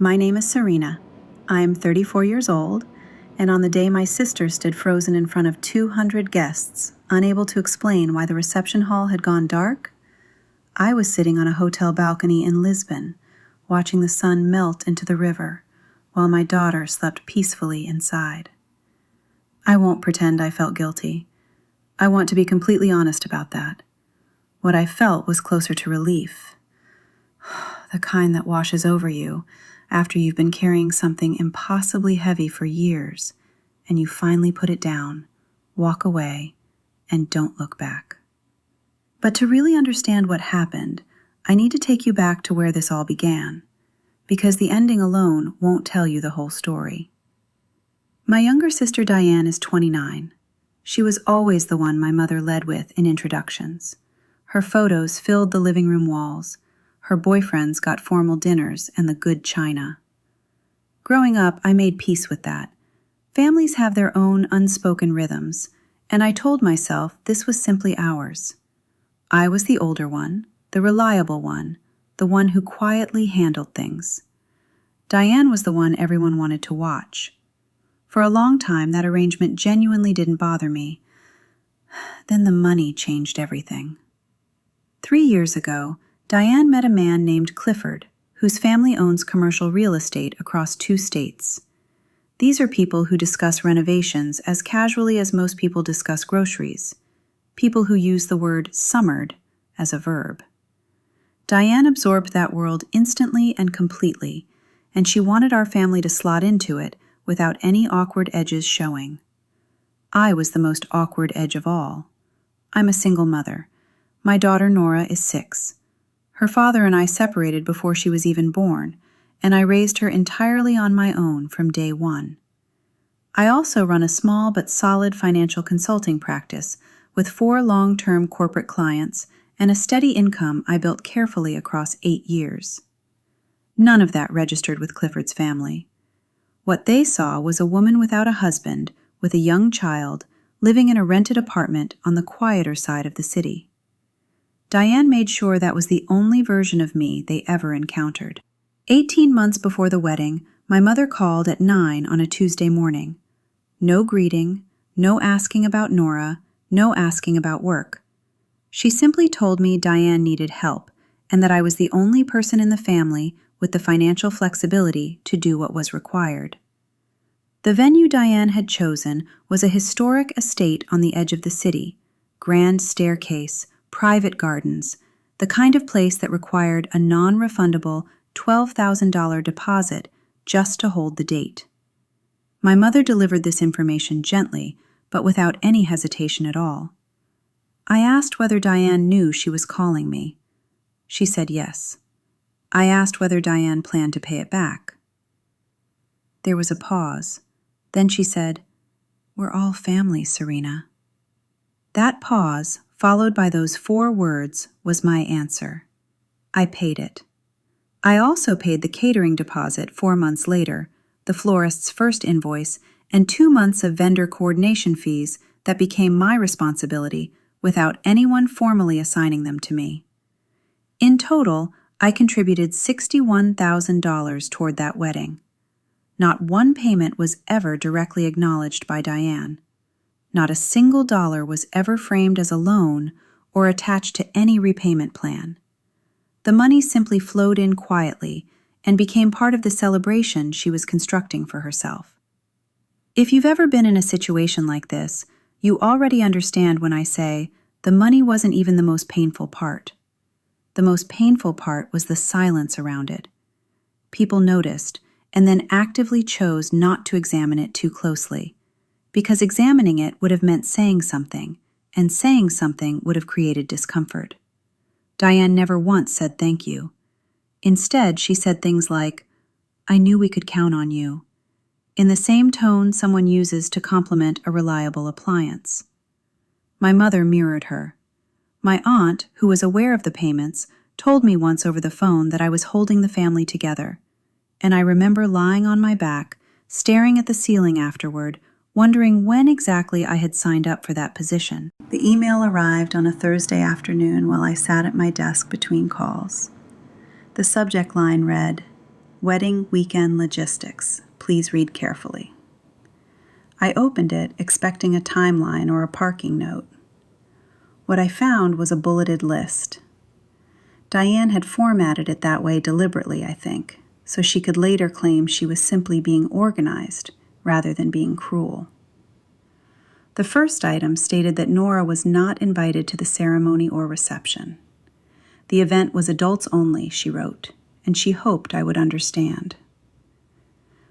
My name is Serena. I'm 34 years old, and on the day my sister stood frozen in front of 200 guests, unable to explain why the reception hall had gone dark, I was sitting on a hotel balcony in Lisbon, watching the sun melt into the river, while my daughter slept peacefully inside. I won't pretend I felt guilty. I want to be completely honest about that. What I felt was closer to relief. The kind that washes over you after you've been carrying something impossibly heavy for years, and you finally put it down, walk away, and don't look back. But to really understand what happened, I need to take you back to where this all began, because the ending alone won't tell you the whole story. My younger sister Diane is 29. She was always the one my mother led with in introductions. Her photos filled the living room walls. Her boyfriends got formal dinners and the good china. Growing up, I made peace with that. Families have their own unspoken rhythms, and I told myself this was simply ours. I was the older one, the reliable one, the one who quietly handled things. Diane was the one everyone wanted to watch. For a long time, that arrangement genuinely didn't bother me. Then the money changed everything. 3 years ago, Diane met a man named Clifford, whose family owns commercial real estate across 2 states. These are people who discuss renovations as casually as most people discuss groceries. People who use the word summered as a verb. Diane absorbed that world instantly and completely, and she wanted our family to slot into it without any awkward edges showing. I was the most awkward edge of all. I'm a single mother. My daughter Nora is 6. Her father and I separated before she was even born, and I raised her entirely on my own from day one. I also run a small but solid financial consulting practice with 4 long-term corporate clients and a steady income I built carefully across 8 years. None of that registered with Clifford's family. What they saw was a woman without a husband, with a young child, living in a rented apartment on the quieter side of the city. Diane made sure that was the only version of me they ever encountered. 18 months before the wedding, my mother called at 9 on a Tuesday morning. No greeting, no asking about Nora, no asking about work. She simply told me Diane needed help and that I was the only person in the family with the financial flexibility to do what was required. The venue Diane had chosen was a historic estate on the edge of the city, grand staircase, private gardens, the kind of place that required a non-refundable $12,000 deposit just to hold the date. My mother delivered this information gently, but without any hesitation at all. I asked whether Diane knew she was calling me. She said yes. I asked whether Diane planned to pay it back. There was a pause. Then she said, "We're all family, Serena." That pause, followed by those 4 words, was my answer. I paid it. I also paid the catering deposit 4 months later, the florist's first invoice, and 2 months of vendor coordination fees that became my responsibility without anyone formally assigning them to me. In total, I contributed $61,000 toward that wedding. Not one payment was ever directly acknowledged by Diane. Not a single dollar was ever framed as a loan or attached to any repayment plan. The money simply flowed in quietly and became part of the celebration she was constructing for herself. If you've ever been in a situation like this, you already understand when I say the money wasn't even the most painful part. The most painful part was the silence around it. People noticed and then actively chose not to examine it too closely, because examining it would have meant saying something, and saying something would have created discomfort. Diane never once said thank you. Instead, she said things like, "I knew we could count on you," in the same tone someone uses to compliment a reliable appliance. My mother mirrored her. My aunt, who was aware of the payments, told me once over the phone that I was holding the family together, and I remember lying on my back, staring at the ceiling afterward, wondering when exactly I had signed up for that position. The email arrived on a Thursday afternoon while I sat at my desk between calls. The subject line read, Wedding Weekend Logistics. Please read carefully. I opened it expecting a timeline or a parking note. What I found was a bulleted list. Diane had formatted it that way deliberately, I think, so she could later claim she was simply being organized rather than being cruel. The first item stated that Nora was not invited to the ceremony or reception. The event was adults only, she wrote, and she hoped I would understand.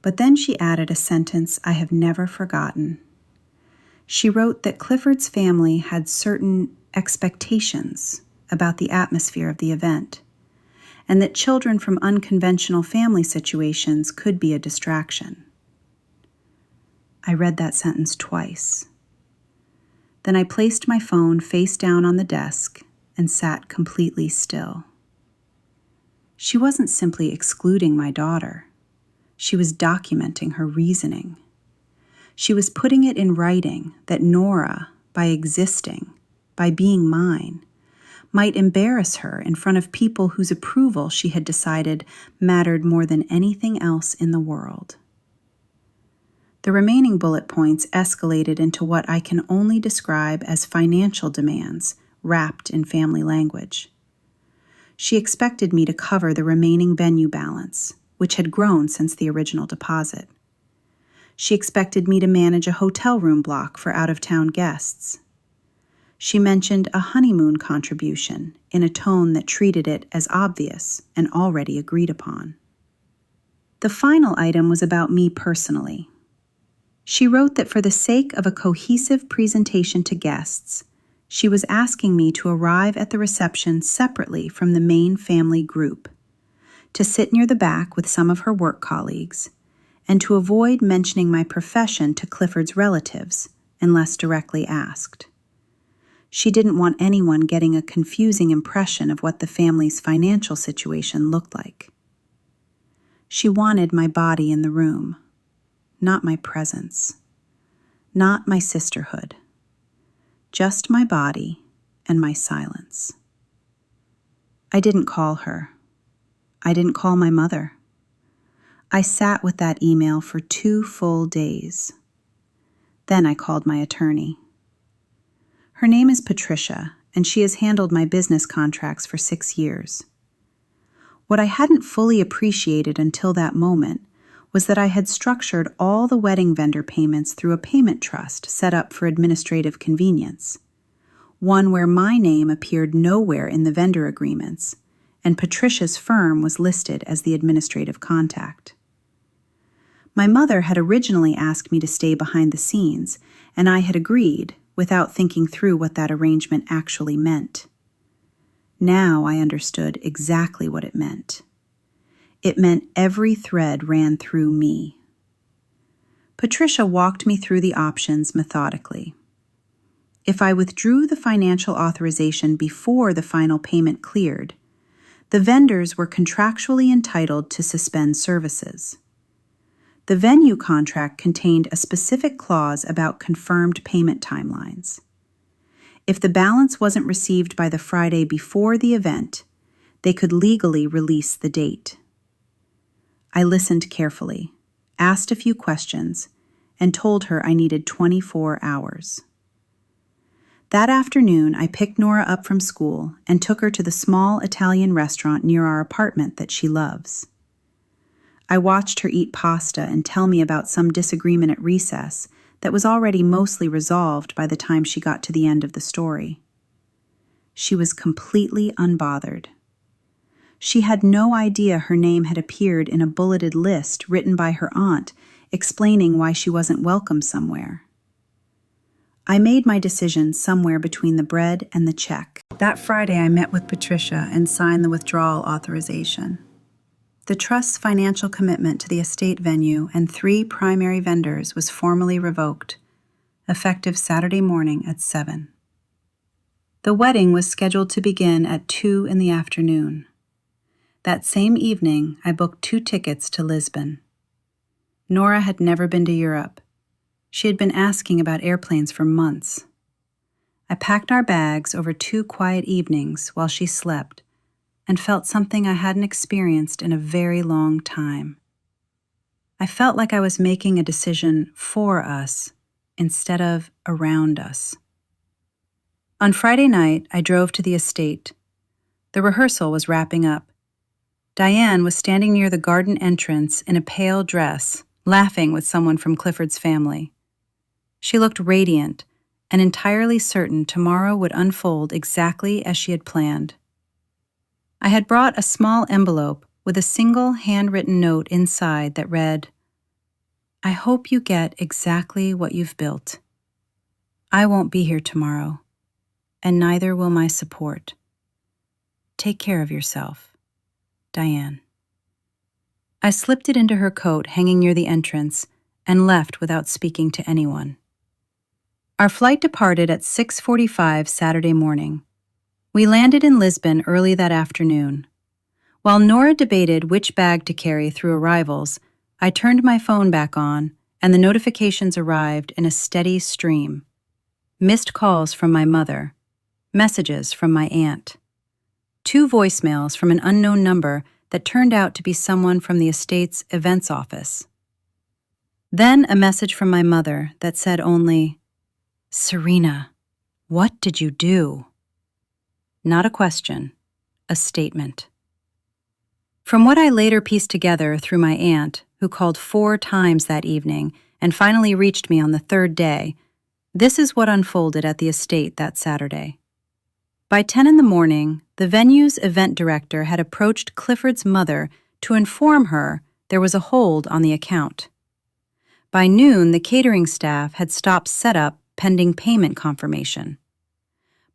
But then she added a sentence I have never forgotten. She wrote that Clifford's family had certain expectations about the atmosphere of the event, and that children from unconventional family situations could be a distraction. I read that sentence twice. Then I placed my phone face down on the desk and sat completely still. She wasn't simply excluding my daughter. She was documenting her reasoning. She was putting it in writing that Nora, by existing, by being mine, might embarrass her in front of people whose approval she had decided mattered more than anything else in the world. The remaining bullet points escalated into what I can only describe as financial demands wrapped in family language. She expected me to cover the remaining venue balance, which had grown since the original deposit. She expected me to manage a hotel room block for out-of-town guests. She mentioned a honeymoon contribution in a tone that treated it as obvious and already agreed upon. The final item was about me personally. She wrote that for the sake of a cohesive presentation to guests, she was asking me to arrive at the reception separately from the main family group, to sit near the back with some of her work colleagues, and to avoid mentioning my profession to Clifford's relatives unless directly asked. She didn't want anyone getting a confusing impression of what the family's financial situation looked like. She wanted my body in the room, not my presence, not my sisterhood, just my body and my silence. I didn't call her. I didn't call my mother. I sat with that email for 2 full days. Then I called my attorney. Her name is Patricia, and she has handled my business contracts for 6 years. What I hadn't fully appreciated until that moment was that I had structured all the wedding vendor payments through a payment trust set up for administrative convenience, one where my name appeared nowhere in the vendor agreements, and Patricia's firm was listed as the administrative contact. My mother had originally asked me to stay behind the scenes, and I had agreed without thinking through what that arrangement actually meant. Now I understood exactly what it meant. It meant every thread ran through me. Patricia walked me through the options methodically. If I withdrew the financial authorization before the final payment cleared, the vendors were contractually entitled to suspend services. The venue contract contained a specific clause about confirmed payment timelines. If the balance wasn't received by the Friday before the event, they could legally release the date. I listened carefully, asked a few questions, and told her I needed 24 hours. That afternoon, I picked Nora up from school and took her to the small Italian restaurant near our apartment that she loves. I watched her eat pasta and tell me about some disagreement at recess that was already mostly resolved by the time she got to the end of the story. She was completely unbothered. She had no idea her name had appeared in a bulleted list written by her aunt explaining why she wasn't welcome somewhere. I made my decision somewhere between the bread and the check. That Friday, I met with Patricia and signed the withdrawal authorization. The trust's financial commitment to the estate venue and 3 primary vendors was formally revoked, effective Saturday morning at 7. The wedding was scheduled to begin at 2 in the afternoon. That same evening, I booked 2 tickets to Lisbon. Nora had never been to Europe. She had been asking about airplanes for months. I packed our bags over 2 quiet evenings while she slept, and felt something I hadn't experienced in a very long time. I felt like I was making a decision for us instead of around us. On Friday night, I drove to the estate. The rehearsal was wrapping up. Diane was standing near the garden entrance in a pale dress, laughing with someone from Clifford's family. She looked radiant and entirely certain tomorrow would unfold exactly as she had planned. I had brought a small envelope with a single handwritten note inside that read, "I hope you get exactly what you've built. I won't be here tomorrow, and neither will my support. Take care of yourself, Diane." I slipped it into her coat hanging near the entrance and left without speaking to anyone. Our flight departed at 6:45 Saturday morning. We landed in Lisbon early that afternoon. While Nora debated which bag to carry through arrivals, I turned my phone back on, and the notifications arrived in a steady stream. Missed calls from my mother, messages from my aunt, 2 voicemails from an unknown number that turned out to be someone from the estate's events office. Then a message from my mother that said only, "Serena, what did you do?" Not a question, a statement. From what I later pieced together through my aunt, who called 4 times that evening and finally reached me on the 3rd day, this is what unfolded at the estate that Saturday. By 10 in the morning, the venue's event director had approached Clifford's mother to inform her there was a hold on the account. By noon, the catering staff had stopped setup pending payment confirmation.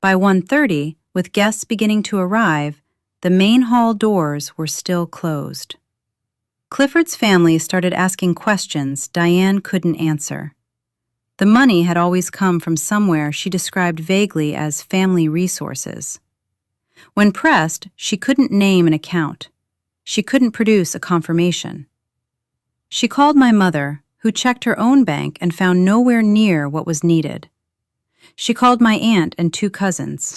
By 1:30, with guests beginning to arrive, the main hall doors were still closed. Clifford's family started asking questions Diane couldn't answer. The money had always come from somewhere she described vaguely as family resources. When pressed, she couldn't name an account. She couldn't produce a confirmation. She called my mother, who checked her own bank and found nowhere near what was needed. She called my aunt and 2 cousins.